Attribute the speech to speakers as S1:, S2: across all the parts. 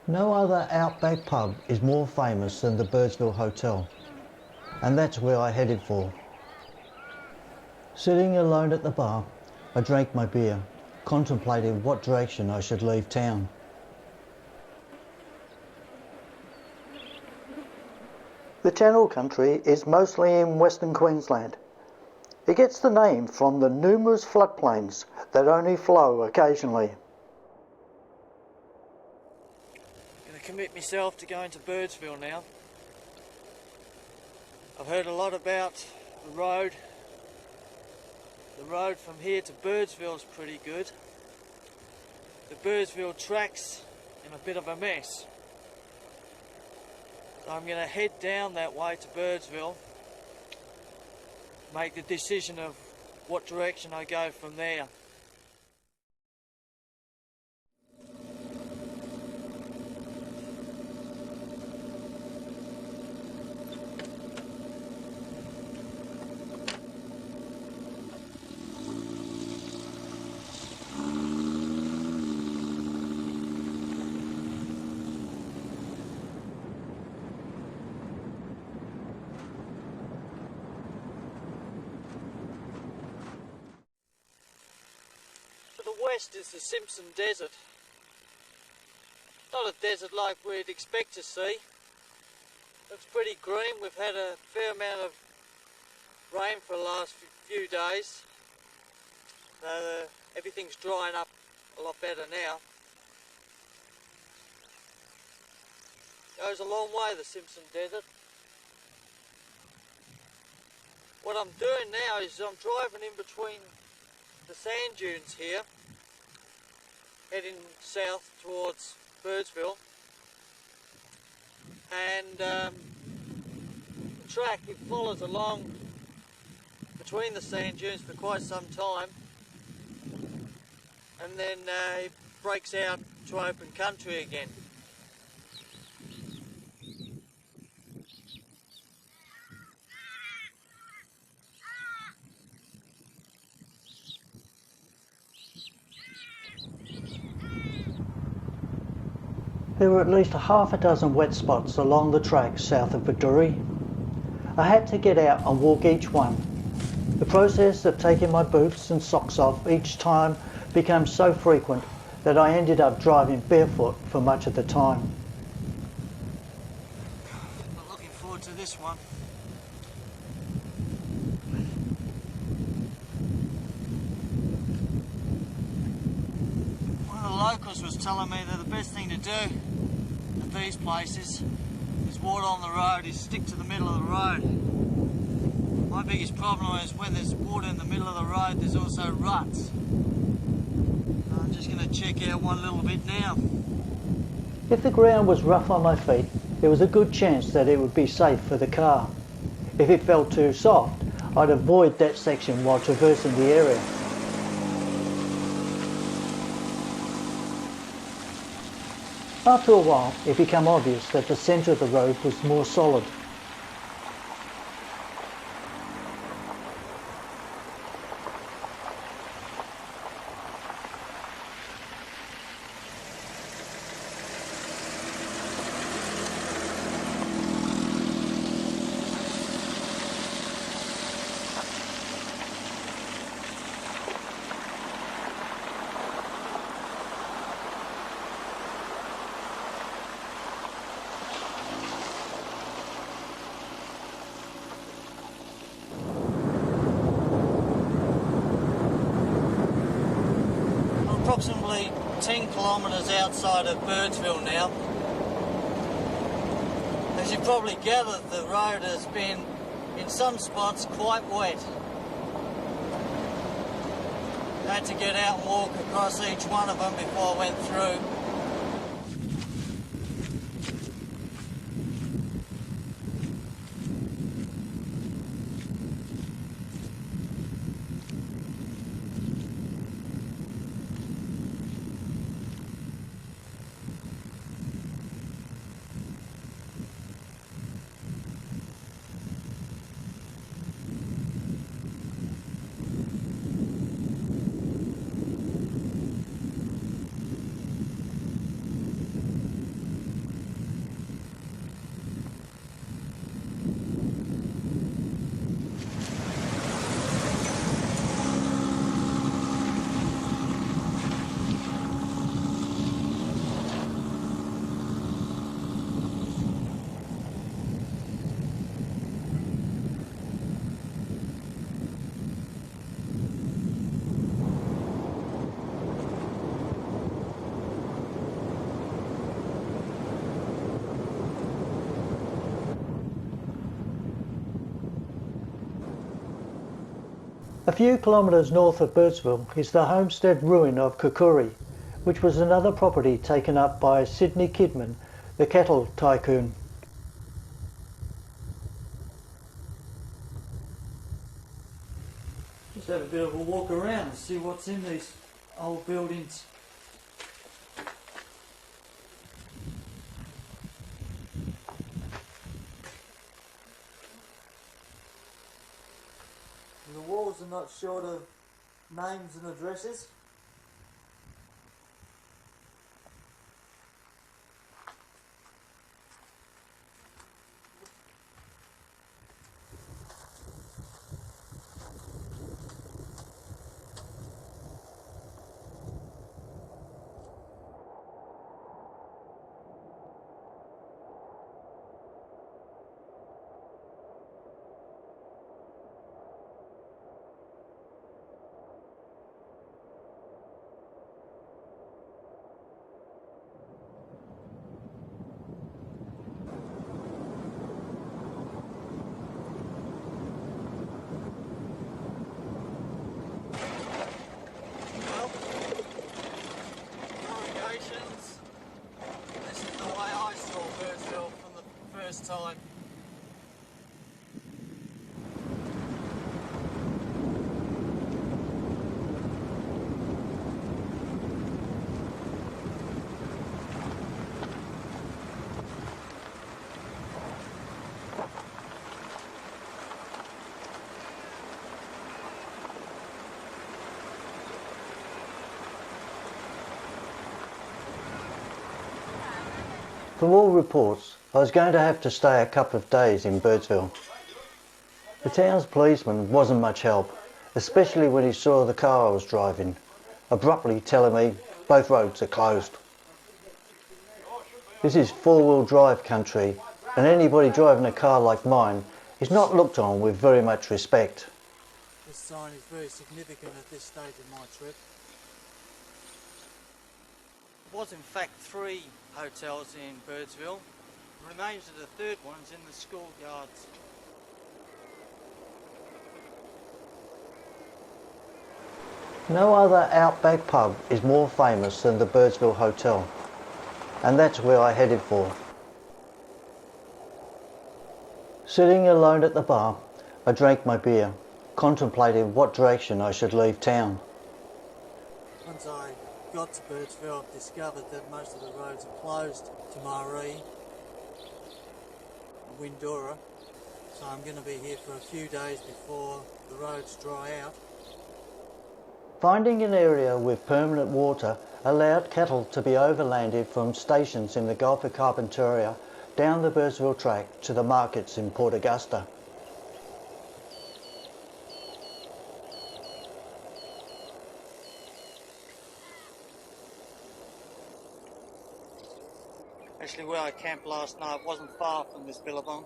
S1: No other outback pub is more famous than the Birdsville Hotel, and that's where I headed for. Sitting alone at the bar, I drank my beer, contemplating what direction I should leave town. The Channel Country is mostly in Western Queensland. It gets the name from the numerous floodplains that only flow occasionally.
S2: Commit myself to going to Birdsville now. I've heard a lot about the road. The road from here to Birdsville is pretty good. The Birdsville Track's in a bit of a mess. So I'm going to head down that way to Birdsville, make the decision of what direction I go from there. West is the Simpson Desert. Not a desert like we'd expect to see. It's pretty green. We've had a fair amount of rain for the last few days. Everything's drying up a lot better now. Goes a long way, the Simpson Desert. What I'm doing now is I'm driving in between the sand dunes here, heading south towards Birdsville, and the track, it follows along between the sand dunes for quite some time, and then it breaks out to open country again.
S1: There were at least half a dozen wet spots along the track south of Bedourie. I had to get out and walk each one. The process of taking my boots and socks off each time became so frequent that I ended up driving barefoot for much of the time.
S2: Not looking forward to this one. One of the locals was telling me that the best thing to do at these places is water on the road, is stick to the middle of the road. My biggest problem is when there's water in the middle of the road, there's also ruts. I'm just going to check out one little bit now.
S1: If the ground was rough on my feet, there was a good chance that it would be safe for the car. If it felt too soft, I'd avoid that section while traversing the area. After a while, it became obvious that the centre of the road was more solid.
S2: Approximately 10 kilometres outside of Birdsville now. As you probably gathered, the road has been, in some spots, quite wet. I had to get out and walk across each one of them before I went through.
S1: A few kilometres north of Birdsville is the homestead ruin of Kukuri, which was another property taken up by Sydney Kidman, the cattle tycoon.
S2: Just have a bit of a walk around and see what's in these old buildings. The walls are not short of names and addresses. Time.
S1: From all reports, I was going to have to stay a couple of days in Birdsville. The town's policeman wasn't much help, especially when he saw the car I was driving, abruptly telling me both roads are closed. This is four-wheel drive country, and anybody driving a car like mine is not looked on with very much respect.
S2: This sign is very significant at this stage of my trip. There was in fact 3 hotels in Birdsville. The remains of the third one's in the schoolyards.
S1: No other outback pub is more famous than the Birdsville Hotel, and that's where I headed for. Sitting alone at the bar, I drank my beer, contemplating what direction I should leave town.
S2: Once I got to Birdsville, I've discovered that most of the roads are closed to Maree and Windora, so I'm going to be here for a few days before the roads dry out.
S1: Finding an area with permanent water allowed cattle to be overlanded from stations in the Gulf of Carpentaria down the Birdsville Track to the markets in Port Augusta.
S2: Actually, where I camped last night wasn't far from this billabong.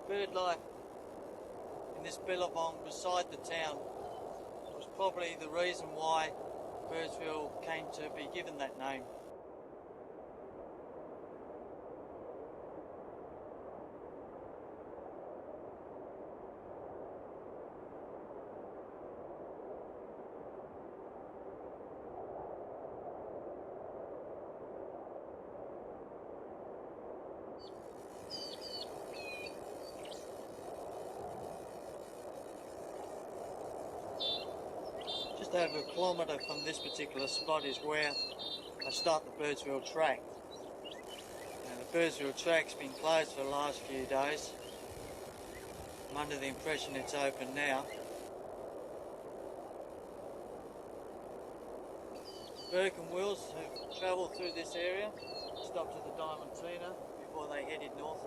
S2: Bird life in this billabong beside the town was probably the reason why Birdsville came to be given that name. Just over a kilometre from this particular spot is where I start the Birdsville Track. Now, the Birdsville Track's been closed for the last few days. I'm under the impression it's open now. Burke and Wills, who travelled through this area, stopped at the Diamantina before they headed north.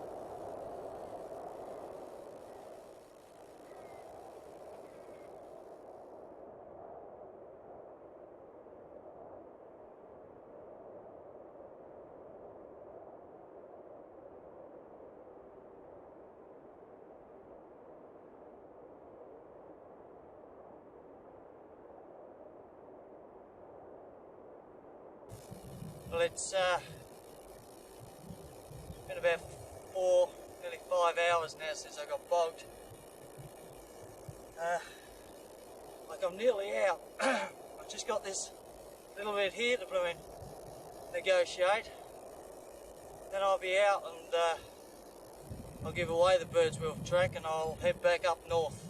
S2: Well, it's been about 4, nearly 5 hours now since I got bogged. Like I'm nearly out. I've just got this little bit here to blooming negotiate. Then I'll be out and I'll give away the Birdsville Track and I'll head back up north.